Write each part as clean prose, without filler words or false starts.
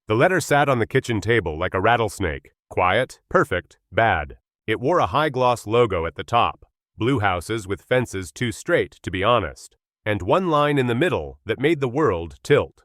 The letter sat on the kitchen table like a rattlesnake. Quiet, perfect, bad. It wore a high-gloss logo at the top, blue houses with fences too straight to be honest, and one line in the middle that made the world tilt.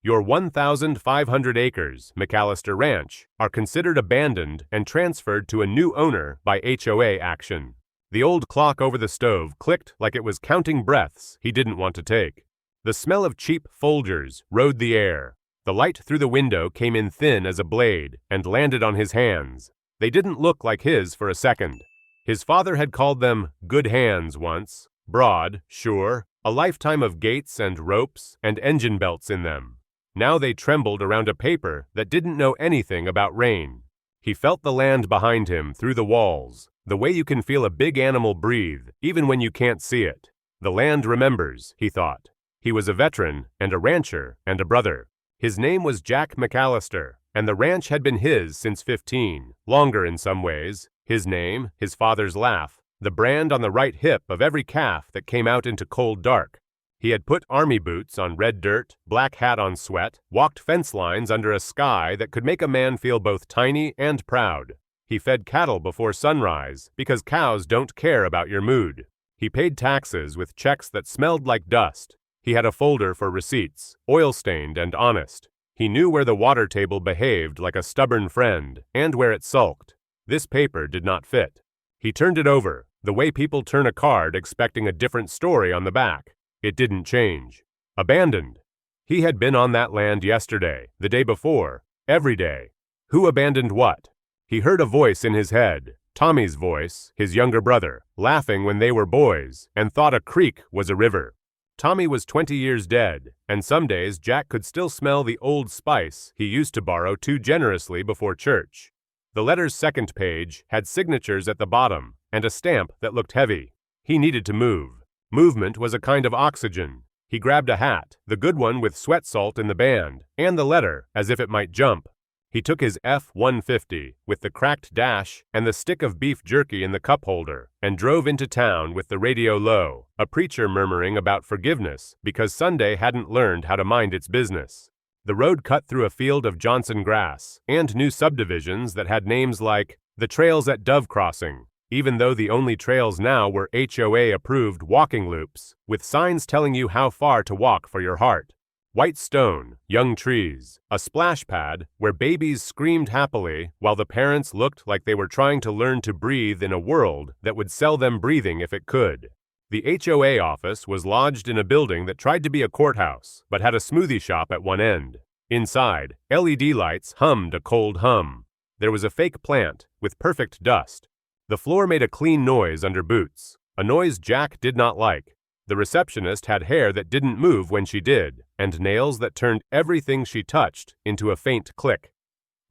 Your 1,500 acres, McAllister Ranch, are considered abandoned and transferred to a new owner by HOA action. The old clock over the stove clicked like it was counting breaths he didn't want to take. The smell of cheap Folgers rode the air. The light through the window came in thin as a blade and landed on his hands. They didn't look like his for a second. His father had called them good hands once, broad, sure, a lifetime of gates and ropes and engine belts in them. Now they trembled around a paper that didn't know anything about rain. He felt the land behind him through the walls, the way you can feel a big animal breathe, even when you can't see it. The land remembers, he thought. He was a veteran and a rancher and a brother. His name was Jack McAllister, and the ranch had been his since 15, longer in some ways. His name, his father's laugh, the brand on the right hip of every calf that came out into cold dark. He had put army boots on red dirt, black hat on sweat, walked fence lines under a sky that could make a man feel both tiny and proud. He fed cattle before sunrise because cows don't care about your mood. He paid taxes with checks that smelled like dust. He had a folder for receipts, oil-stained and honest. He knew where the water table behaved like a stubborn friend and where it sulked. This paper did not fit. He turned it over, the way people turn a card expecting a different story on the back. It didn't change. Abandoned. He had been on that land yesterday, the day before, every day. Who abandoned what? He heard a voice in his head, Tommy's voice, his younger brother, laughing when they were boys, and thought a creek was a river. Tommy was 20 years dead, and some days Jack could still smell the Old Spice he used to borrow too generously before church. The letter's second page had signatures at the bottom and a stamp that looked heavy. He needed to move. Movement was a kind of oxygen. He grabbed a hat, the good one with sweat salt in the band, and the letter, as if it might jump. He took his F-150 with the cracked dash and the stick of beef jerky in the cup holder and drove into town with the radio low, a preacher murmuring about forgiveness because Sunday hadn't learned how to mind its business. The road cut through a field of Johnson grass and new subdivisions that had names like the Trails at Dove Crossing, even though the only trails now were HOA-approved walking loops with signs telling you how far to walk for your heart. White stone, young trees, a splash pad where babies screamed happily while the parents looked like they were trying to learn to breathe in a world that would sell them breathing if it could. The HOA office was lodged in a building that tried to be a courthouse, but had a smoothie shop at one end. Inside, LED lights hummed a cold hum. There was a fake plant with perfect dust. The floor made a clean noise under boots, a noise Jack did not like. The receptionist had hair that didn't move when she did, and nails that turned everything she touched into a faint click.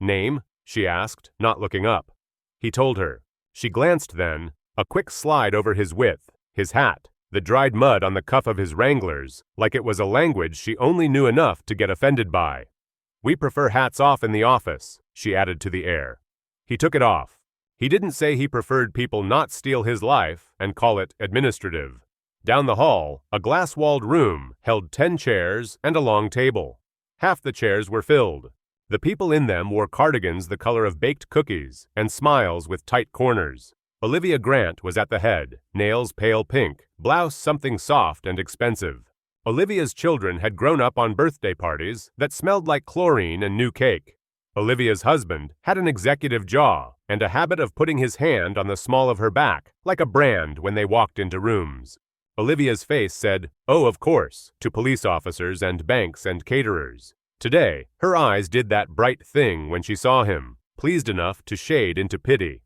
"Name?" she asked, not looking up. He told her. She glanced then, a quick slide over his width, his hat, the dried mud on the cuff of his Wranglers, like it was a language she only knew enough to get offended by. "We prefer hats off in the office," she added to the air. He took it off. He didn't say he preferred people not steal his life and call it administrative. Down the hall, a glass-walled room held 10 chairs and a long table. Half the chairs were filled. The people in them wore cardigans the color of baked cookies and smiles with tight corners. Olivia Grant was at the head, nails pale pink, blouse something soft and expensive. Olivia's children had grown up on birthday parties that smelled like chlorine and new cake. Olivia's husband had an executive jaw and a habit of putting his hand on the small of her back, like a brand when they walked into rooms. Olivia's face said, "Oh, of course," to police officers and banks and caterers. Today, her eyes did that bright thing when she saw him, pleased enough to shade into pity.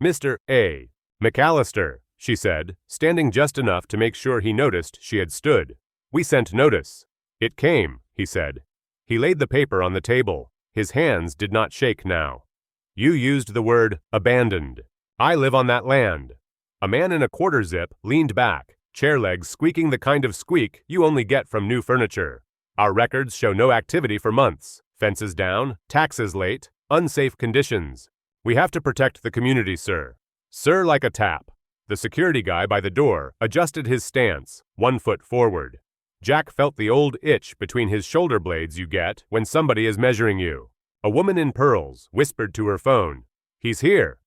"Mr. A. McAllister," she said, standing just enough to make sure he noticed she had stood. "We sent notice." "It came," he said. He laid the paper on the table. His hands did not shake now. "You used the word abandoned. I live on that land." A man in a quarter zip leaned back, chair legs squeaking the kind of squeak you only get from new furniture. "Our records show no activity for months. Fences down, taxes late, unsafe conditions. We have to protect the community, sir." "Sir like a tap." The security guy by the door adjusted his stance, 1 foot forward. Jack felt the old itch between his shoulder blades you get when somebody is measuring you. A woman in pearls whispered to her phone, "He's here."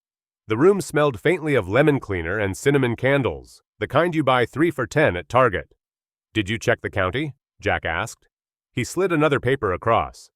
The room smelled faintly of lemon cleaner and cinnamon candles, the kind you buy 3 for $10 at Target. "Did you check the county?" Jack asked. He slid another paper across.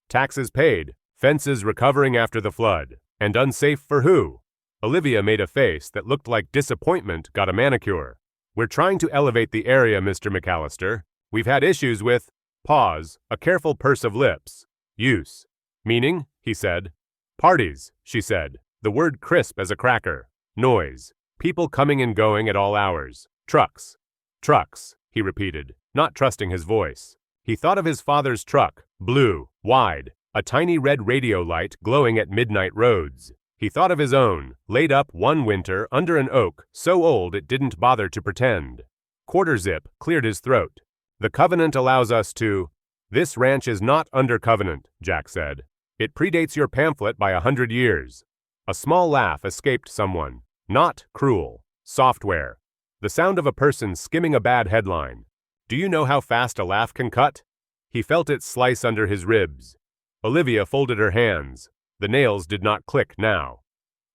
"Taxes paid, fences recovering after the flood, and unsafe for who?" Olivia made a face that looked like disappointment got a manicure. "We're trying to elevate the area, Mr. McAllister. We've had issues with," pause, a careful purse of lips, "use." "Meaning?" he said. "Parties," she said, the word crisp as a cracker. "Noise. People coming and going at all hours. Trucks." "Trucks," he repeated, not trusting his voice. He thought of his father's truck, blue, wide, a tiny red radio light glowing at midnight roads. He thought of his own, laid up one winter under an oak so old it didn't bother to pretend. Quarter zip cleared his throat. "The covenant allows us to—" "This ranch is not under covenant," Jack said. "It predates your pamphlet by 100 years. A small laugh escaped someone. "Not cruel. Software." The sound of a person skimming a bad headline. "Do you know how fast a laugh can cut?" He felt it slice under his ribs. Olivia folded her hands. The nails did not click now.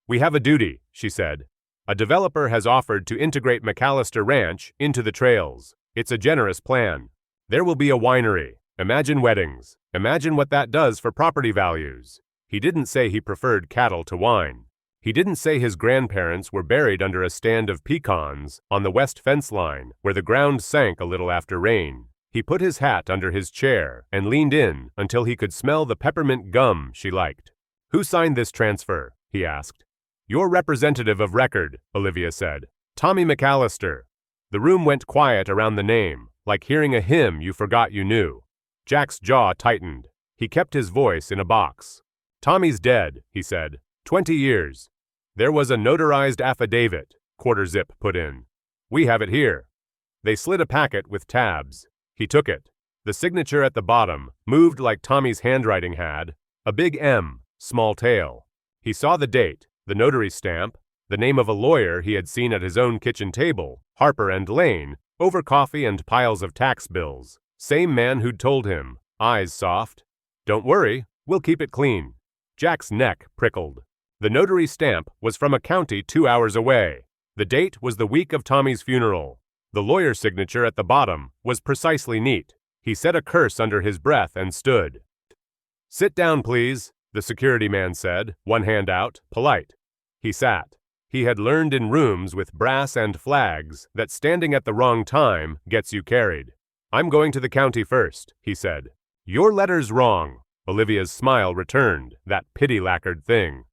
"We have a duty," she said. "A developer has offered to integrate McAllister Ranch into the trails. It's a generous plan. There will be a winery. Imagine weddings. Imagine what that does for property values." He didn't say he preferred cattle to wine. He didn't say his grandparents were buried under a stand of pecans on the west fence line where the ground sank a little after rain. He put his hat under his chair and leaned in until he could smell the peppermint gum she liked. "Who signed this transfer?" he asked. "Your representative of record," Olivia said. "Tommy McAllister." The room went quiet around the name, like hearing a hymn you forgot you knew. Jack's jaw tightened. He kept his voice in a box. "Tommy's dead," he said. 20 years. "There was a notarized affidavit," Quarter Zip put in. "We have it here." They slid a packet with tabs. He took it. The signature at the bottom moved like Tommy's handwriting had, a big M, small tail. He saw the date, the notary stamp, the name of a lawyer he had seen at his own kitchen table, Harper and Lane, over coffee and piles of tax bills. Same man who'd told him, eyes soft, "Don't worry, we'll keep it clean." Jack's neck prickled. The notary stamp was from a county 2 hours away. The date was the week of Tommy's funeral. The lawyer's signature at the bottom was precisely neat. He said a curse under his breath and stood. "Sit down, please," the security man said, one hand out, polite. He sat. He had learned in rooms with brass and flags that standing at the wrong time gets you carried. "I'm going to the county first," he said. "Your letter's wrong." Olivia's smile returned, that pity-lacquered thing.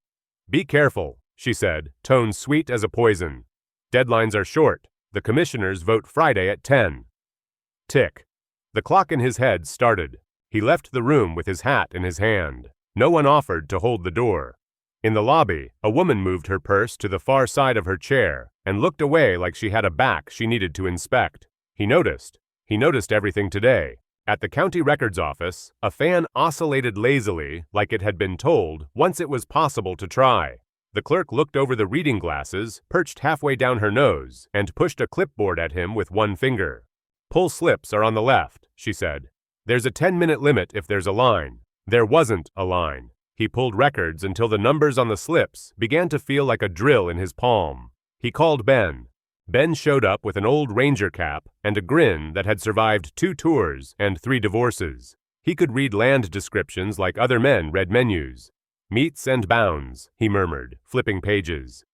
"Be careful," she said, tone sweet as a poison. "Deadlines are short. The commissioners vote Friday at 10. Tick. The clock in his head started. He left the room with his hat in his hand. No one offered to hold the door. In the lobby, a woman moved her purse to the far side of her chair and looked away like she had a back she needed to inspect. He noticed. He noticed everything today. At the county records office, a fan oscillated lazily like it had been told once it was possible to try. The clerk looked over the reading glasses, perched halfway down her nose, and pushed a clipboard at him with one finger. "Pull slips are on the left," she said. "There's a 10-minute limit if there's a line." There wasn't a line. He pulled records until the numbers on the slips began to feel like a drill in his palm. He called Ben. Ben showed up with an old ranger cap and a grin that had survived 2 tours and 3 divorces. He could read land descriptions like other men read menus. "Meets and bounds," he murmured, flipping pages.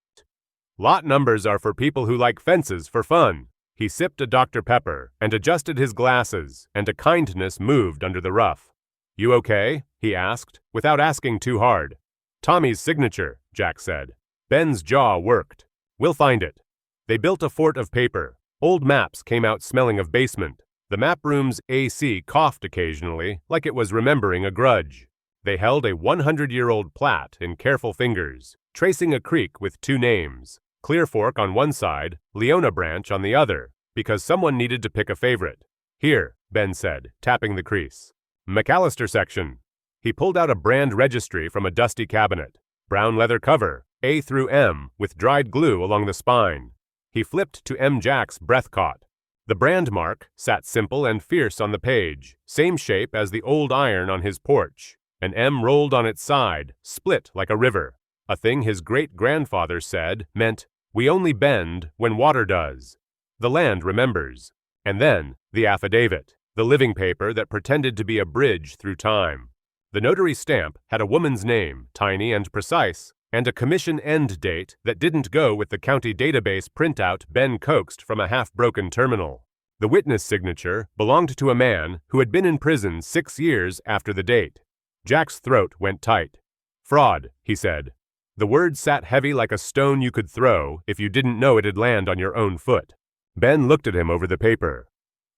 "Lot numbers are for people who like fences for fun." He sipped a Dr. Pepper and adjusted his glasses, and a kindness moved under the ruff. "You okay?" he asked, without asking too hard. "Tommy's signature," Jack said. Ben's jaw worked. "We'll find it." They built a fort of paper. Old maps came out smelling of basement. The map room's AC coughed occasionally, like it was remembering a grudge. They held a 100-year-old plat in careful fingers, tracing a creek with 2 names, Clear Fork on one side, Leona Branch on the other, because someone needed to pick a favorite. "Here," Ben said, tapping the crease. "McAllister section." He pulled out a brand registry from a dusty cabinet. Brown leather cover, A through M, with dried glue along the spine. He flipped to M. Jack's breath caught. The brand mark sat simple and fierce on the page, same shape as the old iron on his porch. An M rolled on its side, split like a river. A thing his great-grandfather said meant, "We only bend when water does." The land remembers. And then, the affidavit, the living paper that pretended to be a bridge through time. The notary stamp had a woman's name, tiny and precise, and a commission end date that didn't go with the county database printout Ben coaxed from a half-broken terminal. The witness signature belonged to a man who had been in prison 6 years after the date. Jack's throat went tight. "Fraud," he said. The word sat heavy like a stone you could throw if you didn't know it'd land on your own foot. Ben looked at him over the paper.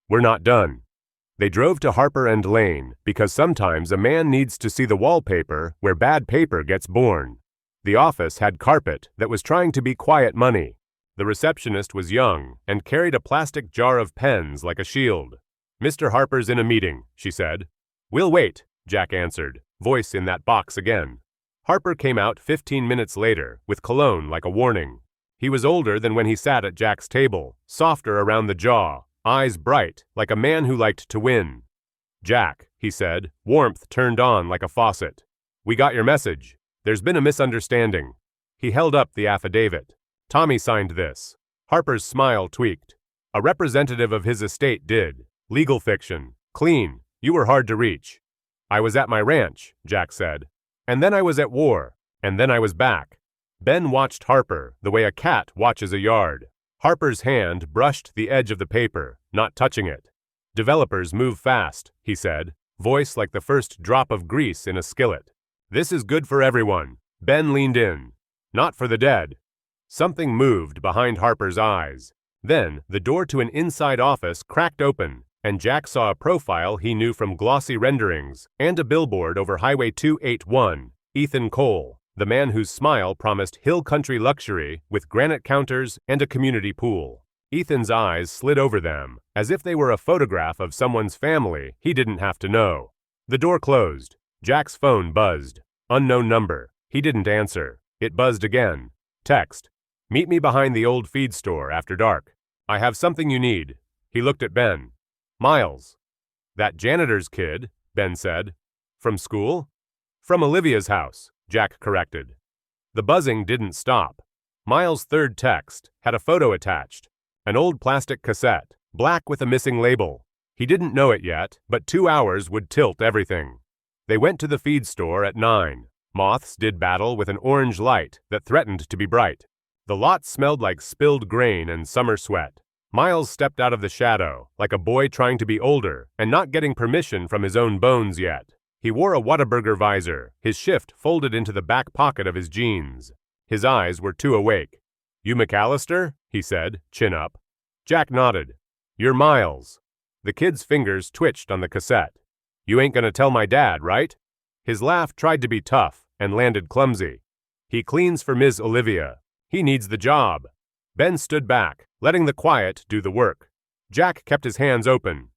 "We're not done." They drove to Harper and Lane because sometimes a man needs to see the wallpaper where bad paper gets born. The office had carpet that was trying to be quiet money. The receptionist was young and carried a plastic jar of pens like a shield. "Mr. Harper's in a meeting," she said. "We'll wait," Jack answered, voice in that box again. Harper came out 15 minutes later, with cologne like a warning. He was older than when he sat at Jack's table, softer around the jaw, eyes bright, like a man who liked to win. "Jack," he said, warmth turned on like a faucet. "We got your message. There's been a misunderstanding." He held up the affidavit. "Tommy signed this." Harper's smile tweaked. "A representative of his estate did. Legal fiction. Clean. You were hard to reach." "I was at my ranch," Jack said. "And then I was at war. And then I was back." Ben watched Harper the way a cat watches a yard. Harper's hand brushed the edge of the paper, not touching it. "Developers move fast," he said, voice like the first drop of grease in a skillet. "This is good for everyone." Ben leaned in. "Not for the dead." Something moved behind Harper's eyes. Then the door to an inside office cracked open, and Jack saw a profile he knew from glossy renderings and a billboard over Highway 281, Ethan Cole, the man whose smile promised hill country luxury with granite counters and a community pool. Ethan's eyes slid over them, as if they were a photograph of someone's family he didn't have to know. The door closed. Jack's phone buzzed. Unknown number. He didn't answer. It buzzed again. Text. "Meet me behind the old feed store after dark. I have something you need." He looked at Ben. "Miles." "That janitor's kid," Ben said. "From school?" "From Olivia's house," Jack corrected. The buzzing didn't stop. Miles' third text had a photo attached. An old plastic cassette, black with a missing label. He didn't know it yet, but 2 hours would tilt everything. They went to the feed store at 9. Moths did battle with an orange light that threatened to be bright. The lot smelled like spilled grain and summer sweat. Miles stepped out of the shadow, like a boy trying to be older and not getting permission from his own bones yet. He wore a Whataburger visor, his shift folded into the back pocket of his jeans. His eyes were too awake. "You McAllister?" he said, chin up. Jack nodded. "You're Miles." The kid's fingers twitched on the cassette. "You ain't gonna tell my dad, right?" His laugh tried to be tough and landed clumsy. "He cleans for Ms. Olivia. He needs the job." Ben stood back, letting the quiet do the work. Jack kept his hands open.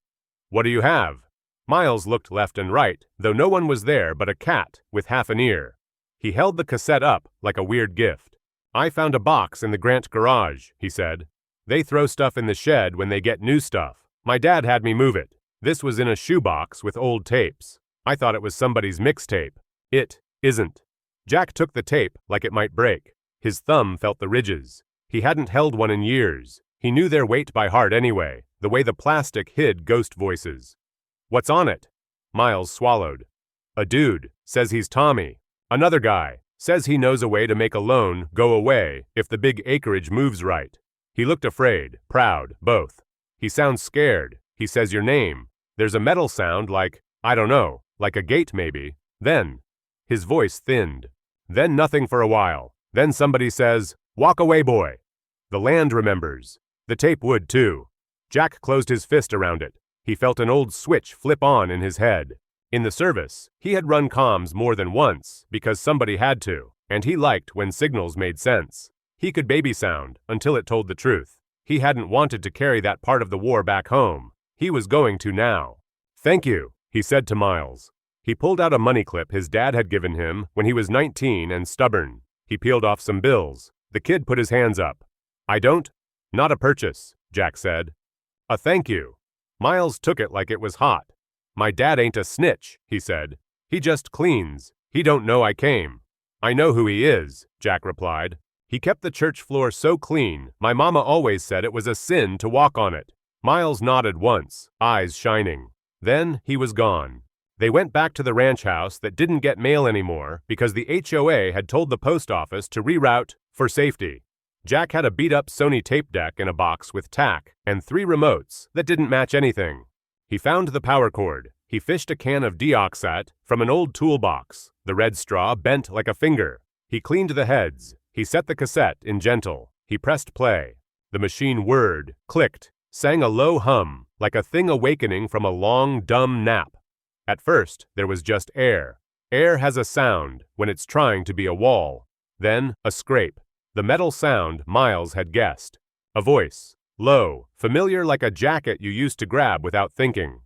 "What do you have?" Miles looked left and right, though no one was there but a cat with half an ear. He held the cassette up like a weird gift. "I found a box in the Grant garage," he said. "They throw stuff in the shed when they get new stuff. My dad had me move it. This was in a shoebox with old tapes. I thought it was somebody's mixtape. It isn't." Jack took the tape like it might break. His thumb felt the ridges. He hadn't held one in years. He knew their weight by heart anyway, the way the plastic hid ghost voices. "What's on it?" Miles swallowed. "A dude. Says he's Tommy. Another guy. Says he knows a way to make a loan go away if the big acreage moves right. He looked afraid, proud, both. He sounds scared. He says your name. There's a metal sound like, I don't know, like a gate maybe. Then." His voice thinned. "Then nothing for a while. Then somebody says, 'Walk away, boy.' The land remembers. The tape would, too." Jack closed his fist around it. He felt an old switch flip on in his head. In the service, he had run comms more than once because somebody had to, and he liked when signals made sense. He could baby sound until it told the truth. He hadn't wanted to carry that part of the war back home. He was going to now. "Thank you," he said to Miles. He pulled out a money clip his dad had given him when he was 19 and stubborn. He peeled off some bills. The kid put his hands up. "I don't." "Not a purchase," Jack said. "A thank you." Miles took it like it was hot. "My dad ain't a snitch," he said. "He just cleans. He don't know I came." "I know who he is," Jack replied. "He kept the church floor so clean, my mama always said it was a sin to walk on it." Miles nodded once, eyes shining. Then he was gone. They went back to the ranch house that didn't get mail anymore because the HOA had told the post office to reroute for safety. Jack had a beat-up Sony tape deck in a box with tack and 3 remotes that didn't match anything. He found the power cord. He fished a can of deoxat from an old toolbox, the red straw bent like a finger. He cleaned the heads. He set the cassette in gentle. He pressed play. The machine whirred, clicked, sang a low hum, like a thing awakening from a long, dumb nap. At first, there was just air. Air has a sound when it's trying to be a wall. Then, a scrape. The metal sound Miles had guessed. A voice. Low, familiar like a jacket you used to grab without thinking.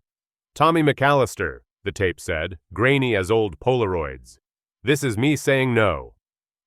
"Tommy McAllister," the tape said, grainy as old Polaroids. "This is me saying no."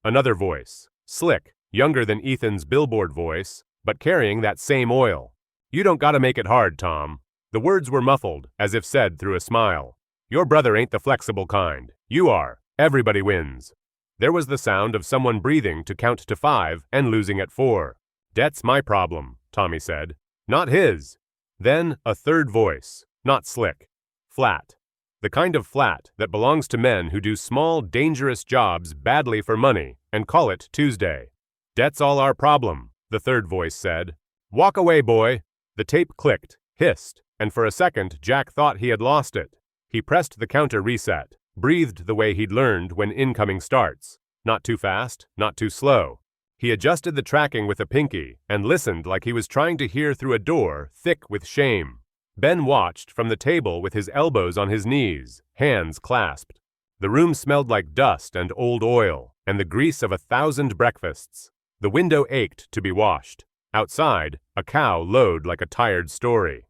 Another voice. Slick, younger than Ethan's billboard voice, but carrying that same oil. "You don't gotta make it hard, Tom." The words were muffled, as if said through a smile. "Your brother ain't the flexible kind. You are. Everybody wins." There was the sound of someone breathing to count to 5 and losing at 4. "Debt's my problem," Tommy said. "Not his." Then a third voice, not slick. Flat. The kind of flat that belongs to men who do small, dangerous jobs badly for money and call it Tuesday. "Debt's all our problem," the third voice said. "Walk away, boy." The tape clicked, hissed, and for a second Jack thought he had lost it. He pressed the counter reset, breathed the way he'd learned when incoming starts. Not too fast, not too slow. He adjusted the tracking with a pinky and listened like he was trying to hear through a door thick with shame. Ben watched from the table with his elbows on his knees, hands clasped. The room smelled like dust and old oil, and the grease of 1,000 breakfasts. The window ached to be washed. Outside, a cow lowed like a tired story.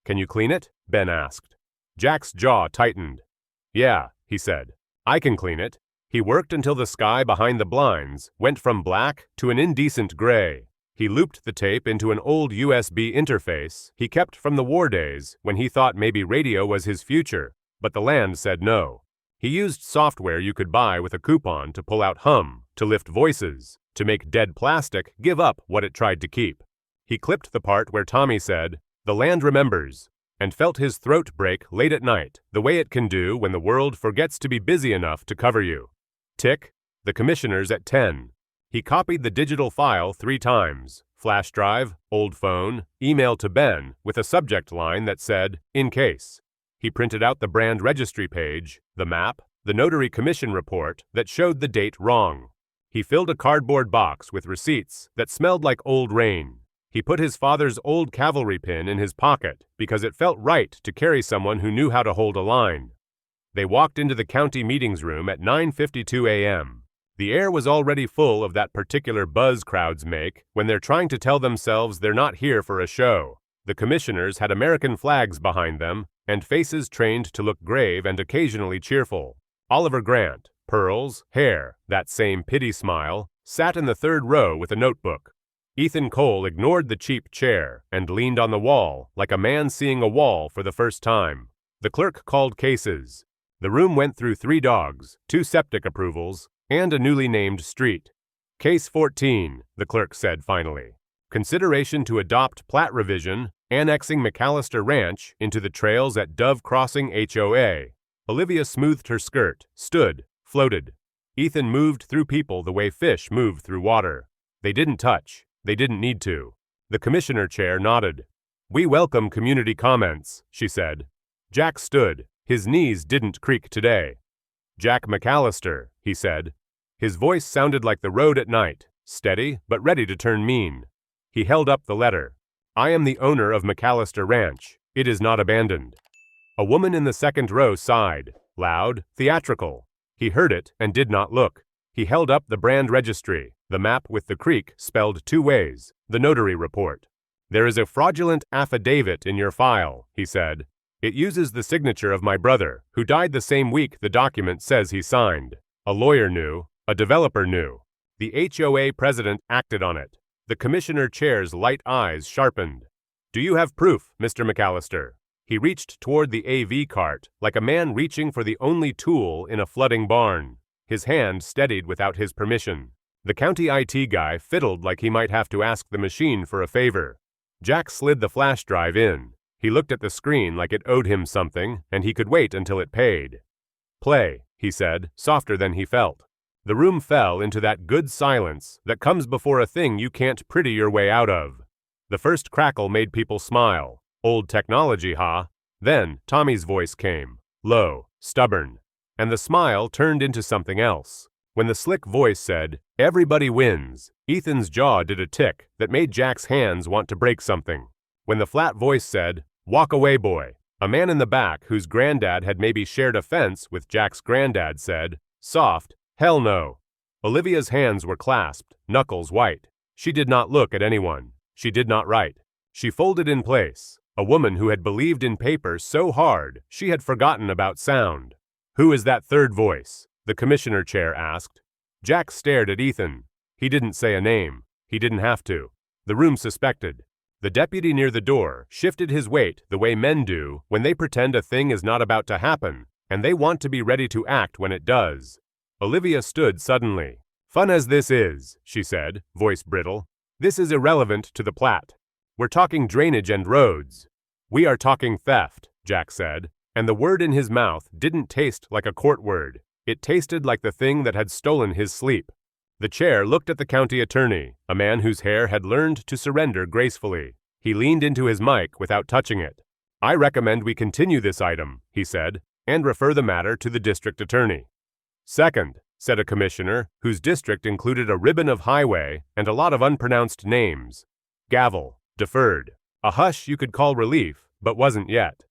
"Can you clean it?" Ben asked. Jack's jaw tightened. "Yeah," he said. "I can clean it." He worked until the sky behind the blinds went from black to an indecent gray. He looped the tape into an old USB interface he kept from the war days when he thought maybe radio was his future, but the land said no. He used software you could buy with a coupon to pull out hum, to lift voices, to make dead plastic give up what it tried to keep. He clipped the part where Tommy said, "The land remembers," and felt his throat break late at night, the way it can do when the world forgets to be busy enough to cover you. Tick. The commissioner's at 10. He copied the digital file 3 times, flash drive, old phone, email to Ben with a subject line that said, "In case." He printed out the brand registry page, the map, the notary commission report that showed the date wrong. He filled a cardboard box with receipts that smelled like old rain. He put his father's old cavalry pin in his pocket because it felt right to carry someone who knew how to hold a line. They walked into the county meetings room at 9:52 a.m. The air was already full of that particular buzz crowds make when they're trying to tell themselves they're not here for a show. The commissioners had American flags behind them and faces trained to look grave and occasionally cheerful. Oliver Grant, pearls, hair, that same pity smile, sat in the 3rd row with a notebook. Ethan Cole ignored the cheap chair and leaned on the wall like a man seeing a wall for the first time. The clerk called cases. The room went through 3 dogs, 2 septic approvals, and a newly named street. Case 14, the clerk said finally. Consideration to adopt plat revision, annexing McAllister Ranch into the trails at Dove Crossing HOA. Olivia smoothed her skirt, stood, floated. Ethan moved through people the way fish move through water. They didn't touch. They didn't need to. The commissioner chair nodded. "We welcome community comments," she said. Jack stood. His knees didn't creak today. "Jack McAllister," he said. His voice sounded like the road at night, steady but ready to turn mean. He held up the letter. "I am the owner of McAllister Ranch. It is not abandoned." A woman in the 2nd row sighed, loud, theatrical. He heard it and did not look. He held up the brand registry, the map with the creek spelled 2 ways, the notary report. "There is a fraudulent affidavit in your file," he said. "It uses the signature of my brother, who died the same week the document says he signed. A lawyer knew. A developer knew. The HOA president acted on it." The commissioner chair's light eyes sharpened. "Do you have proof, Mr. McAllister?" He reached toward the AV cart like a man reaching for the only tool in a flooding barn. His hand steadied without his permission. The county IT guy fiddled like he might have to ask the machine for a favor. Jack slid the flash drive in. He looked at the screen like it owed him something, and he could wait until it paid. "Play," he said, softer than he felt. The room fell into that good silence that comes before a thing you can't pretty your way out of. The first crackle made people smile. Old technology, huh? Then Tommy's voice came, low, stubborn, and the smile turned into something else. When the slick voice said, "Everybody wins," Ethan's jaw did a tick that made Jack's hands want to break something. When the flat voice said, "Walk away, boy," a man in the back whose granddad had maybe shared a fence with Jack's granddad said, soft, "Hell no." Olivia's hands were clasped, knuckles white. She did not look at anyone. She did not write. She folded in place, a woman who had believed in paper so hard she had forgotten about sound. "Who is that third voice?" the commissioner chair asked. Jack stared at Ethan. He didn't say a name. He didn't have to. The room suspected. The deputy near the door shifted his weight the way men do when they pretend a thing is not about to happen, and they want to be ready to act when it does. Olivia stood suddenly. "Fun as this is," she said, voice brittle, "this is irrelevant to the plat. We're talking drainage and roads." "We are talking theft," Jack said, and the word in his mouth didn't taste like a court word. It tasted like the thing that had stolen his sleep. The chair looked at the county attorney, a man whose hair had learned to surrender gracefully. He leaned into his mic without touching it. "I recommend we continue this item," he said, "and refer the matter to the district attorney." "Second," said a commissioner whose district included a ribbon of highway and a lot of unpronounced names. Gavel. Deferred. A hush you could call relief, but wasn't yet.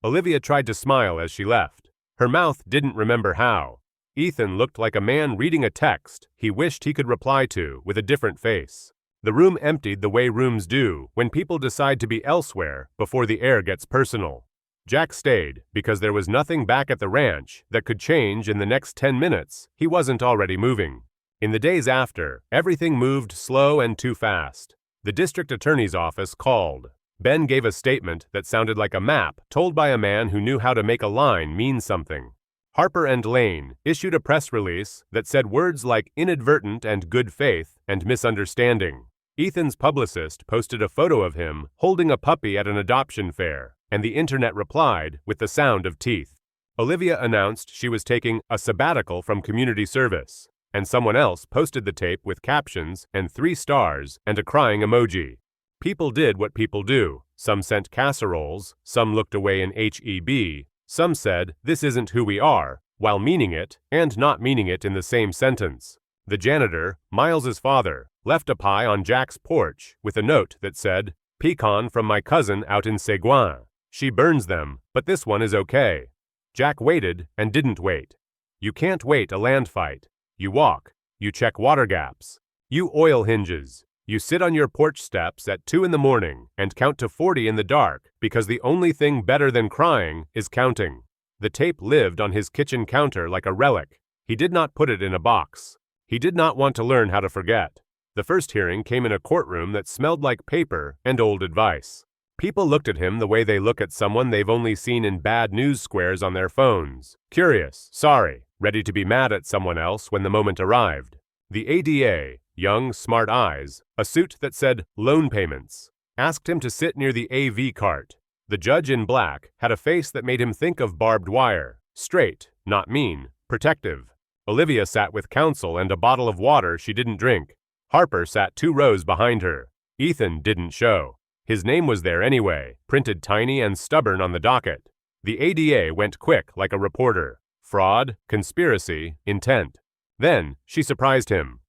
Olivia tried to smile as she left. Her mouth didn't remember how. Ethan looked like a man reading a text he wished he could reply to with a different face. The room emptied the way rooms do when people decide to be elsewhere before the air gets personal. Jack stayed because there was nothing back at the ranch that could change in the next 10 minutes he wasn't already moving. In the days after, everything moved slow and too fast. The district attorney's office called. Ben gave a statement that sounded like a map told by a man who knew how to make a line mean something. Harper and Lane issued a press release that said words like inadvertent and good faith and misunderstanding. Ethan's publicist posted a photo of him holding a puppy at an adoption fair, and the internet replied with the sound of teeth. Olivia announced she was taking a sabbatical from community service, and someone else posted the tape with captions and 3 stars and a crying emoji. People did what people do. Some sent casseroles, some looked away in HEB, some said, "This isn't who we are," while meaning it and not meaning it in the same sentence. The janitor, Miles's father, left a pie on Jack's porch with a note that said, "Pecan from my cousin out in Seguin. She burns them, but this one is okay." Jack waited and didn't wait. You can't wait a land fight. You walk. You check water gaps. You oil hinges. You sit on your porch steps at 2 in the morning and count to 40 in the dark because the only thing better than crying is counting. The tape lived on his kitchen counter like a relic. He did not put it in a box. He did not want to learn how to forget. The first hearing came in a courtroom that smelled like paper and old advice. People looked at him the way they look at someone they've only seen in bad news squares on their phones. Curious, sorry, ready to be mad at someone else when the moment arrived. The ADA, young, smart eyes, a suit that said loan payments, asked him to sit near the AV cart. The judge in black had a face that made him think of barbed wire, straight, not mean, protective. Olivia sat with counsel and a bottle of water she didn't drink. Harper sat 2 rows behind her. Ethan didn't show. His name was there anyway, printed tiny and stubborn on the docket. The ADA went quick like a reporter. Fraud, conspiracy, intent. Then she surprised him.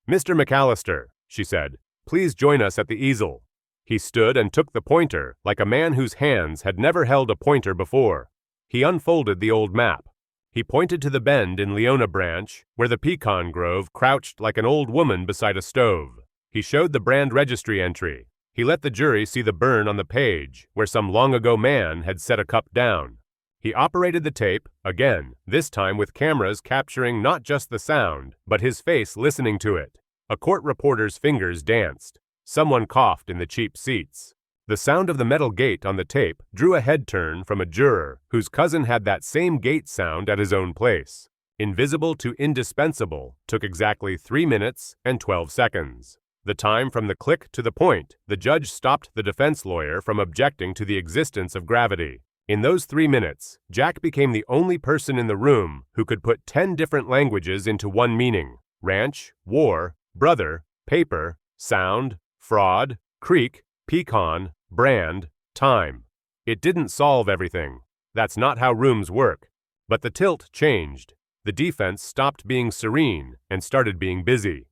"Mr. McAllister," she said, "please join us at the easel." He stood and took the pointer like a man whose hands had never held a pointer before. He unfolded the old map. He pointed to the bend in Leona Branch where the pecan grove crouched like an old woman beside a stove. He showed the brand registry entry. He let the jury see the burn on the page where some long-ago man had set a cup down. He operated the tape, again, this time with cameras capturing not just the sound, but his face listening to it. A court reporter's fingers danced. Someone coughed in the cheap seats. The sound of the metal gate on the tape drew a head turn from a juror whose cousin had that same gate sound at his own place. Invisible to indispensable took exactly 3 minutes and 12 seconds. The time from the click to the point, the judge stopped the defense lawyer from objecting to the existence of gravity. In those 3 minutes, Jack became the only person in the room who could put 10 different languages into one meaning: ranch, war, brother, paper, sound, fraud, creek, pecan, brand, time. It didn't solve everything. That's not how rooms work. But the tilt changed. The defense stopped being serene and started being busy.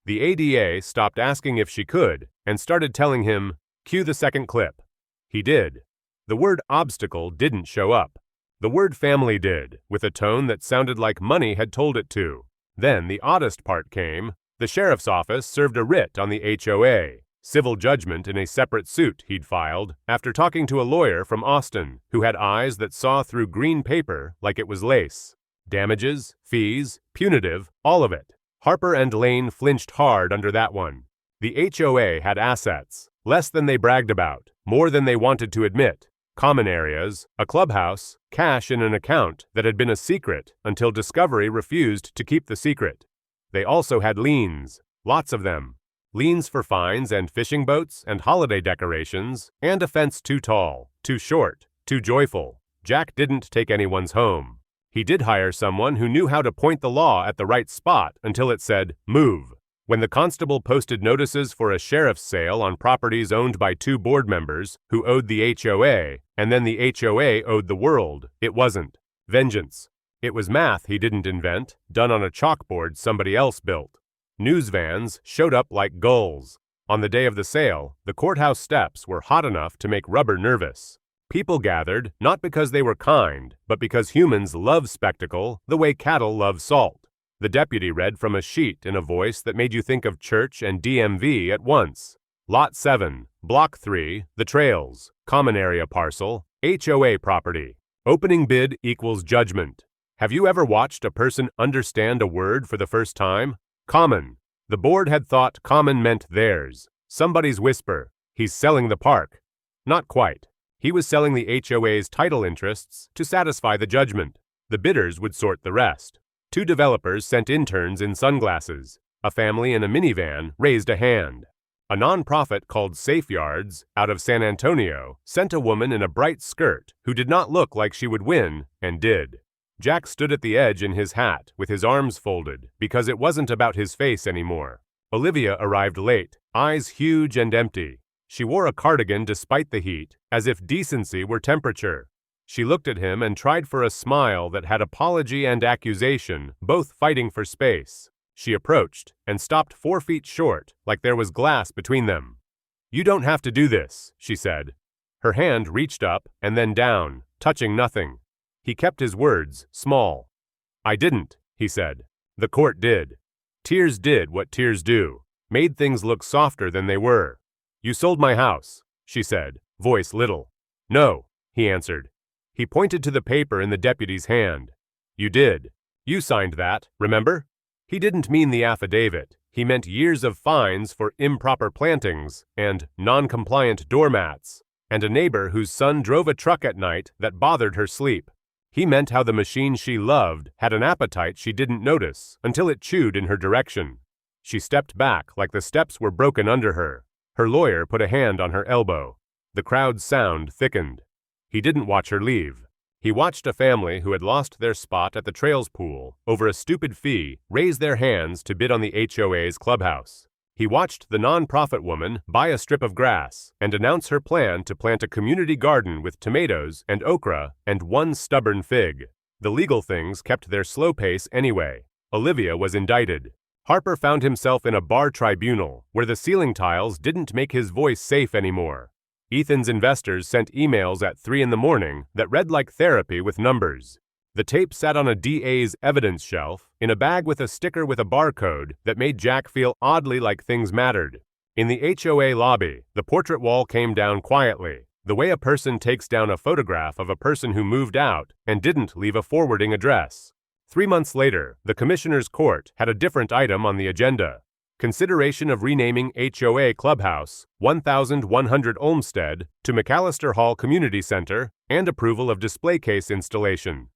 The ADA stopped asking if she could and started telling him, "Cue the second clip." He did. The word obstacle didn't show up. The word family did, with a tone that sounded like money had told it to. Then the oddest part came. The sheriff's office served a writ on the HOA, civil judgment in a separate suit he'd filed after talking to a lawyer from Austin who had eyes that saw through green paper like it was lace. Damages, fees, punitive, all of it. Harper and Lane flinched hard under that one. The HOA had assets, less than they bragged about, more than they wanted to admit. Common areas, a clubhouse, cash in an account that had been a secret until Discovery refused to keep the secret. They also had liens, lots of them. Liens for fines and fishing boats and holiday decorations, and a fence too tall, too short, too joyful. Jack didn't take anyone's home. He did hire someone who knew how to point the law at the right spot until it said, "Move." When the constable posted notices for a sheriff's sale on properties owned by 2 board members who owed the HOA, and then the HOA owed the world, it wasn't vengeance. It was math he didn't invent, done on a chalkboard somebody else built. News vans showed up like gulls. On the day of the sale, the courthouse steps were hot enough to make rubber nervous. People gathered, not because they were kind, but because humans love spectacle the way cattle love salt. The deputy read from a sheet in a voice that made you think of church and DMV at once. Lot 7, Block 3, The Trails, Common Area Parcel, HOA Property. Opening bid equals judgment. Have you ever watched a person understand a word for the first time? Common. The board had thought common meant theirs. Somebody's whisper. He's selling the park. Not quite. He was selling the HOA's title interests to satisfy the judgment. The bidders would sort the rest. 2 developers sent interns in sunglasses. A family in a minivan raised a hand. A nonprofit called Safe Yards, out of San Antonio, sent a woman in a bright skirt who did not look like she would win, and did. Jack stood at the edge in his hat with his arms folded because it wasn't about his face anymore. Olivia arrived late, eyes huge and empty. She wore a cardigan despite the heat, as if decency were temperature. She looked at him and tried for a smile that had apology and accusation, both fighting for space. She approached and stopped 4 feet short, like there was glass between them. "You don't have to do this," she said. Her hand reached up and then down, touching nothing. He kept his words small. "I didn't," he said. "The court did. Tears did what tears do, made things look softer than they were. You sold my house," she said, voice little. "No," he answered. He pointed to the paper in the deputy's hand. "You did. You signed that, remember?" He didn't mean the affidavit. He meant years of fines for improper plantings and non-compliant doormats, and a neighbor whose son drove a truck at night that bothered her sleep. He meant how the machine she loved had an appetite she didn't notice until it chewed in her direction. She stepped back like the steps were broken under her. Her lawyer put a hand on her elbow. The crowd's sound thickened. He didn't watch her leave. He watched a family who had lost their spot at the Trails pool over a stupid fee raise their hands to bid on the HOA's clubhouse. He watched the nonprofit woman buy a strip of grass and announce her plan to plant a community garden with tomatoes and okra and 1 stubborn fig. The legal things kept their slow pace anyway. Olivia was indicted. Harper found himself in a bar tribunal where the ceiling tiles didn't make his voice safe anymore. Ethan's investors sent emails at 3 a.m. that read like therapy with numbers. The tape sat on a DA's evidence shelf in a bag with a sticker with a barcode that made Jack feel oddly like things mattered. In the HOA lobby, the portrait wall came down quietly, the way a person takes down a photograph of a person who moved out and didn't leave a forwarding address. 3 months later, the commissioner's court had a different item on the agenda. consideration of renaming HOA Clubhouse 1100 Olmsted to McAllister Hall Community Center, and approval of display case installation.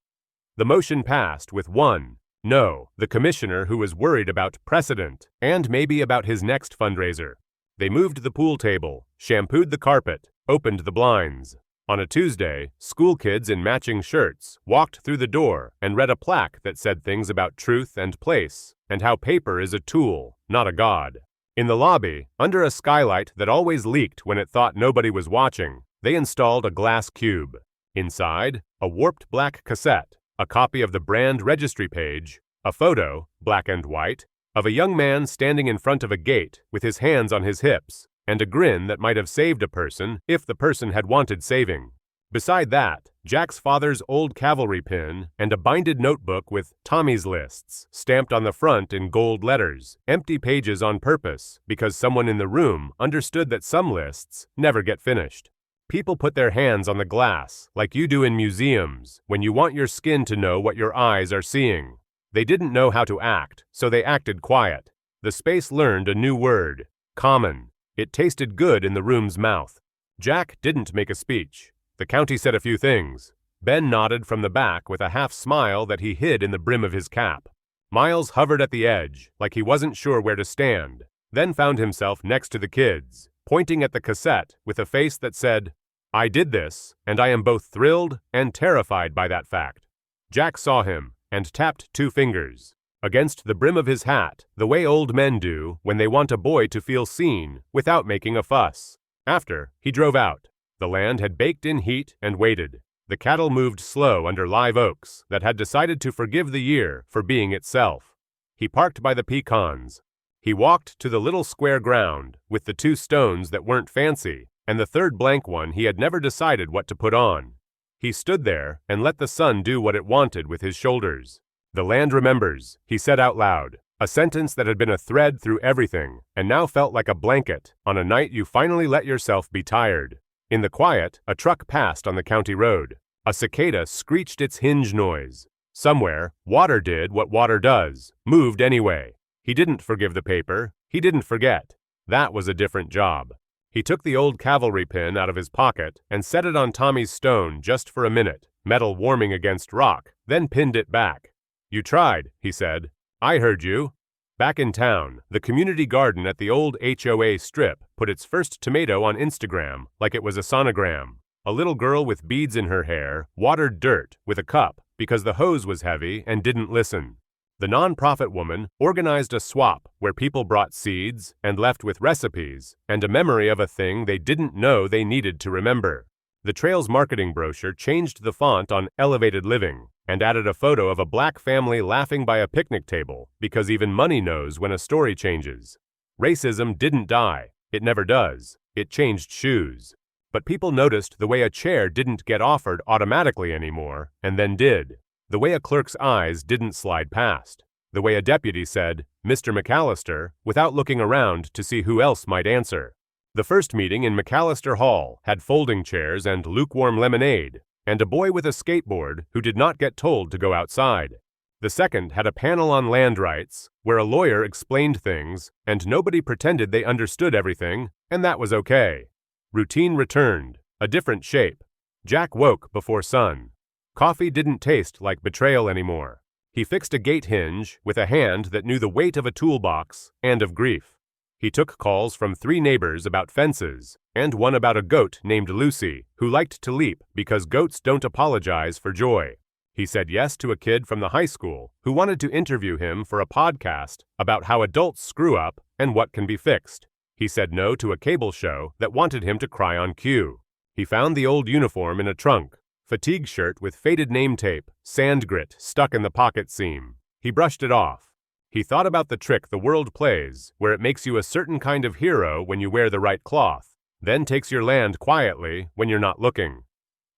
The motion passed with 1 no, the commissioner who was worried about precedent and maybe about his next fundraiser. They moved the pool table, shampooed the carpet, opened the blinds. On a Tuesday, school kids in matching shirts walked through the door and read a plaque that said things about truth and place, and how paper is a tool, not a god. In the lobby, under a skylight that always leaked when it thought nobody was watching, they installed a glass cube. Inside, a warped black cassette, a copy of the brand registry page, a photo, black and white, of a young man standing in front of a gate with his hands on his hips, and a grin that might have saved a person if the person had wanted saving. Beside that, Jack's father's old cavalry pin and a binded notebook with Tommy's lists stamped on the front in gold letters, empty pages on purpose because someone in the room understood that some lists never get finished. People put their hands on the glass, like you do in museums, when you want your skin to know what your eyes are seeing. They didn't know how to act, so they acted quiet. The space learned a new word, common. It tasted good in the room's mouth. Jack didn't make a speech. The county said a few things. Ben nodded from the back with a half smile that he hid in the brim of his cap. Miles hovered at the edge, like he wasn't sure where to stand, then found himself next to the kids, pointing at the cassette with a face that said, "I did this, and I am both thrilled and terrified by that fact." Jack saw him and tapped 2 fingers against the brim of his hat, the way old men do when they want a boy to feel seen without making a fuss. After, he drove out. The land had baked in heat and waited. The cattle moved slow under live oaks that had decided to forgive the year for being itself. He parked by the pecans. He walked to the little square ground with the 2 stones that weren't fancy and the 3rd blank one he had never decided what to put on. He stood there and let the sun do what it wanted with his shoulders. "The land remembers," he said out loud, a sentence that had been a thread through everything and now felt like a blanket on a night you finally let yourself be tired. In the quiet, a truck passed on the county road. A cicada screeched its hinge noise. Somewhere, water did what water does, moved anyway. He didn't forgive the paper. He didn't forget. That was a different job. He took the old cavalry pin out of his pocket and set it on Tommy's stone just for a minute, metal warming against rock, then pinned it back. "You tried," he said. "I heard you." Back in town, the community garden at the old HOA strip put its first tomato on Instagram like it was a sonogram. A little girl with beads in her hair watered dirt with a cup because the hose was heavy and didn't listen. The nonprofit woman organized a swap where people brought seeds and left with recipes and a memory of a thing they didn't know they needed to remember. The trail's marketing brochure changed the font on elevated living and added a photo of a black family laughing by a picnic table because even money knows when a story changes. Racism didn't die. It never does. It changed shoes. But people noticed the way a chair didn't get offered automatically anymore, and then did. The way a clerk's eyes didn't slide past. The way a deputy said, "Mr. McAllister," without looking around to see who else might answer. The first meeting in McAllister Hall had folding chairs and lukewarm lemonade, and a boy with a skateboard who did not get told to go outside. The second had a panel on land rights, where a lawyer explained things, and nobody pretended they understood everything, and that was okay. Routine returned, a different shape. Jack woke before sun. Coffee didn't taste like betrayal anymore. He fixed a gate hinge with a hand that knew the weight of a toolbox and of grief. He took calls from 3 neighbors about fences, and one about a goat named Lucy, who liked to leap because goats don't apologize for joy. He said yes to a kid from the high school who wanted to interview him for a podcast about how adults screw up and what can be fixed. He said no to a cable show that wanted him to cry on cue. He found the old uniform in a trunk, fatigue shirt with faded name tape, sand grit stuck in the pocket seam. He brushed it off. He thought about the trick the world plays, where it makes you a certain kind of hero when you wear the right cloth, then takes your land quietly when you're not looking.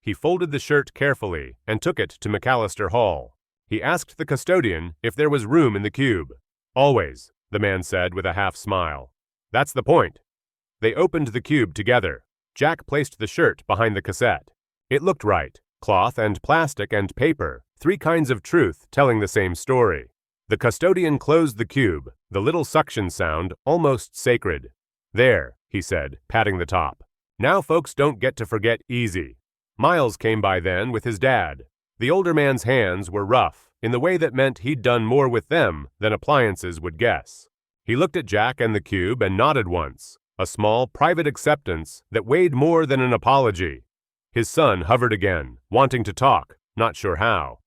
He folded the shirt carefully and took it to McAllister Hall. He asked the custodian if there was room in the cube. "Always," the man said with a half smile. "That's the point." They opened the cube together. Jack placed the shirt behind the cassette. It looked right. Cloth and plastic and paper, 3 kinds of truth telling the same story. The custodian closed the cube, the little suction sound almost sacred. "There," he said, patting the top. "Now folks don't get to forget easy." Miles came by then with his dad. The older man's hands were rough, in the way that meant he'd done more with them than appliances would guess. He looked at Jack and the cube and nodded once, a small, private acceptance that weighed more than an apology. His son hovered again, wanting to talk, not sure how.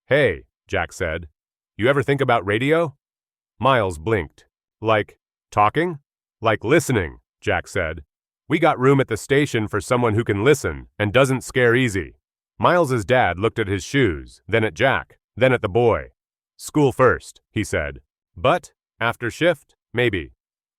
"Hey," Jack said, "you ever think about radio?" Miles blinked. "Like talking?" "Like listening," Jack said. "We got room at the station for someone who can listen and doesn't scare easy." Miles's dad looked at his shoes, then at Jack, then at the boy. "School first," he said. "But after shift, maybe."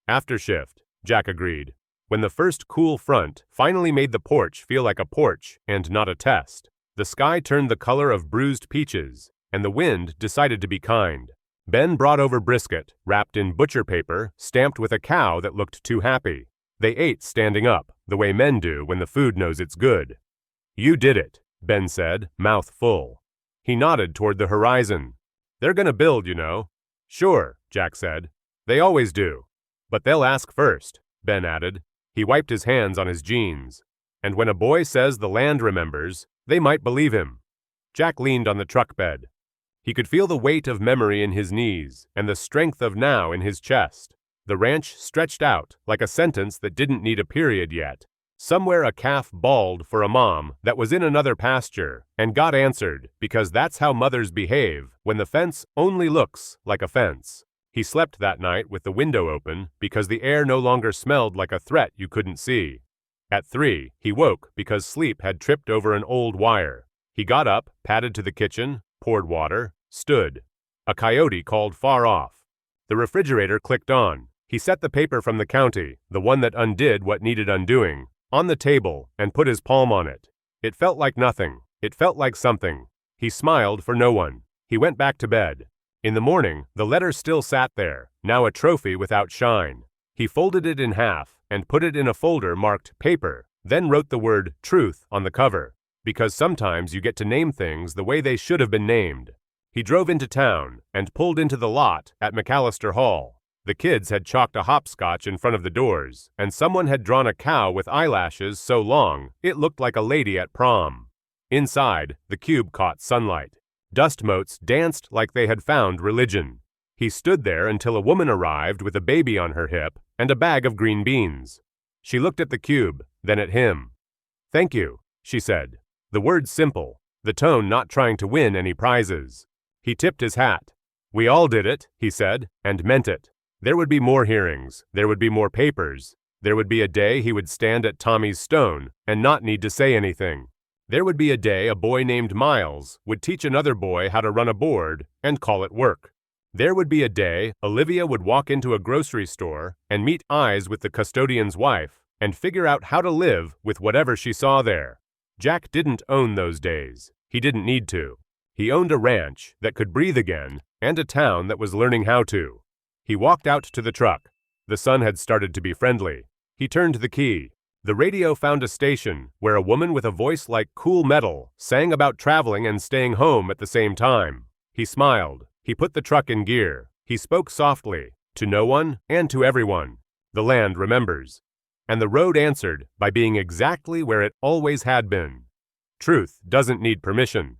"After shift," Jack agreed, when the first cool front finally made the porch feel like a porch and not a test. The sky turned the color of bruised peaches, and the wind decided to be kind. Ben brought over brisket, wrapped in butcher paper, stamped with a cow that looked too happy. They ate standing up, the way men do when the food knows it's good. "You did it," Ben said, mouth full. He nodded toward the horizon. "They're gonna build, you know." "Sure," Jack said. "They always do. But they'll ask first," Ben added. He wiped his hands on his jeans. "And when a boy says the land remembers, they might believe him." Jack leaned on the truck bed. He could feel the weight of memory in his knees and the strength of now in his chest. The ranch stretched out like a sentence that didn't need a period yet. Somewhere a calf bawled for a mom that was in another pasture and got answered, because that's how mothers behave when the fence only looks like a fence. He slept that night with the window open because the air no longer smelled like a threat you couldn't see. At 3, he woke because sleep had tripped over an old wire. He got up, padded to the kitchen, poured water, stood. A coyote called far off. The refrigerator clicked on. He set the paper from the county, the one that undid what needed undoing, on the table and put his palm on it. It felt like nothing. It felt like something. He smiled for no one. He went back to bed. In the morning, the letter still sat there, now a trophy without shine. He folded it in half and put it in a folder marked paper, then wrote the word truth on the cover, because sometimes you get to name things the way they should have been named. He drove into town and pulled into the lot at McAllister Hall. The kids had chalked a hopscotch in front of the doors, and someone had drawn a cow with eyelashes so long it looked like a lady at prom. Inside, the cube caught sunlight. Dust motes danced like they had found religion. He stood there until a woman arrived with a baby on her hip and a bag of green beans. She looked at the cube, then at him. "Thank you," she said. The word simple, the tone not trying to win any prizes. He tipped his hat. "We all did it," he said, and meant it. There would be more hearings. There would be more papers. There would be a day he would stand at Tommy's stone and not need to say anything. There would be a day a boy named Miles would teach another boy how to run a board and call it work. There would be a day Olivia would walk into a grocery store and meet eyes with the custodian's wife and figure out how to live with whatever she saw there. Jack didn't own those days. He didn't need to. He owned a ranch that could breathe again and a town that was learning how to. He walked out to the truck. The sun had started to be friendly. He turned the key. The radio found a station where a woman with a voice like cool metal sang about traveling and staying home at the same time. He smiled. He put the truck in gear. He spoke softly, to no one and to everyone. The land remembers. And the road answered by being exactly where it always had been. Truth doesn't need permission.